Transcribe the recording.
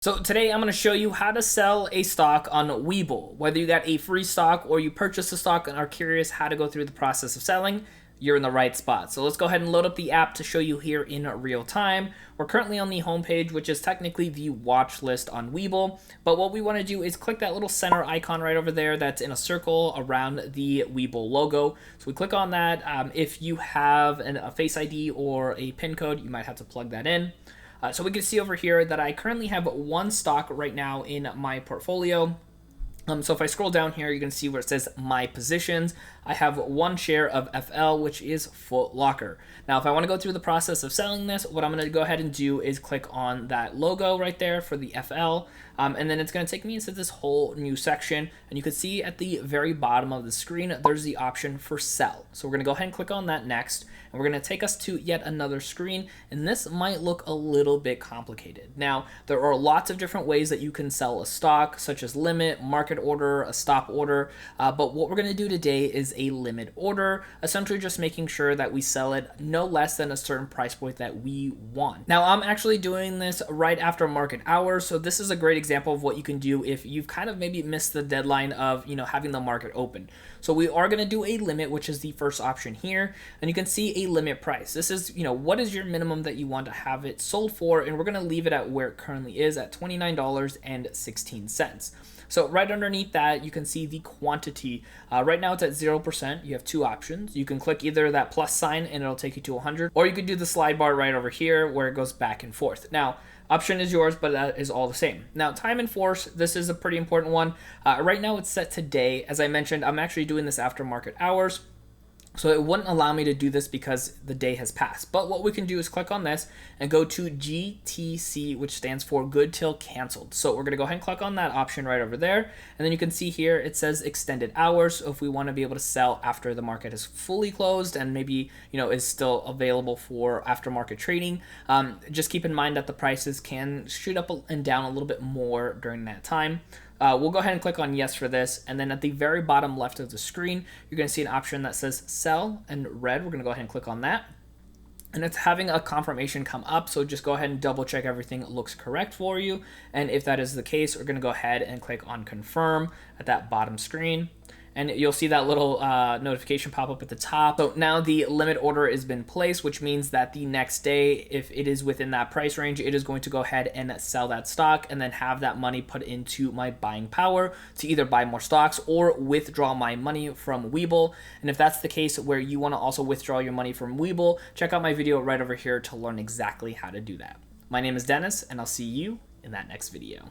So today I'm going to show you how to sell a stock on Webull. Whether you got a free stock or you purchased a stock and are curious how to go through the process of selling, you're in the right spot. So let's go ahead and load up the app to show you here in real time. We're currently on the homepage, which is technically the watch list on Webull. But what we want to do is click that little center icon right over there that's in a circle around the Webull logo. So we click on that. If you have a Face ID or a PIN code, you might have to plug that in. So we can see over here that I currently have one stock right now in my portfolio. So if I scroll down here, you can see where it says my positions. I have one share of FL, which is Foot Locker. Now, if I want to go through the process of selling this, what I'm going to go ahead and do is click on that logo right there for the FL. And then it's going to take me into this whole new section. And you can see at the very bottom of the screen, there's the option for sell. So we're going to go ahead and click on that next. And we're going to take us to yet another screen. And this might look a little bit complicated. Now, there are lots of different ways that you can sell a stock, such as limit, market order, a stop order. But what we're going to do today is a limit order, essentially just making sure that we sell it no less than a certain price point that we want. Now, I'm actually doing this right after market hours. So this is a great example of what you can do if you've kind of maybe missed the deadline of, having the market open. So we are going to do a limit, which is the first option here. And you can see a limit price. This is, what is your minimum that you want to have it sold for? And we're going to leave it at where it currently is at $29.16. So right underneath that, you can see the quantity. Right now it's at 0%. You have two options. You can click either that plus sign and it'll take you to 100, or you could do the slide bar right over here where it goes back and forth. Now, option is yours, but that is all the same. Now, time and force, this is a pretty important one. Right now it's set today. As I mentioned, I'm actually doing this after market hours. So it wouldn't allow me to do this because the day has passed. But what we can do is click on this and go to GTC, which stands for good till canceled. So we're going to go ahead and click on that option right over there. And then you can see here it says extended hours. So if we want to be able to sell after the market is fully closed and maybe, is still available for aftermarket trading, just keep in mind that the prices can shoot up and down a little bit more during that time. We'll go ahead and click on yes for this. And then at the very bottom left of the screen, you're going to see an option that says sell in red. We're going to go ahead and click on that. And it's having a confirmation come up. So just go ahead and double check everything looks correct for you. And if that is the case, we're going to go ahead and click on confirm at that bottom screen. And you'll see that little notification pop up at the top. So now the limit order has been placed, which means that the next day, if it is within that price range, it is going to go ahead and sell that stock and then have that money put into my buying power to either buy more stocks or withdraw my money from Webull. And if that's the case where you want to also withdraw your money from Webull, check out my video right over here to learn exactly how to do that. My name is Dennis, and I'll see you in that next video.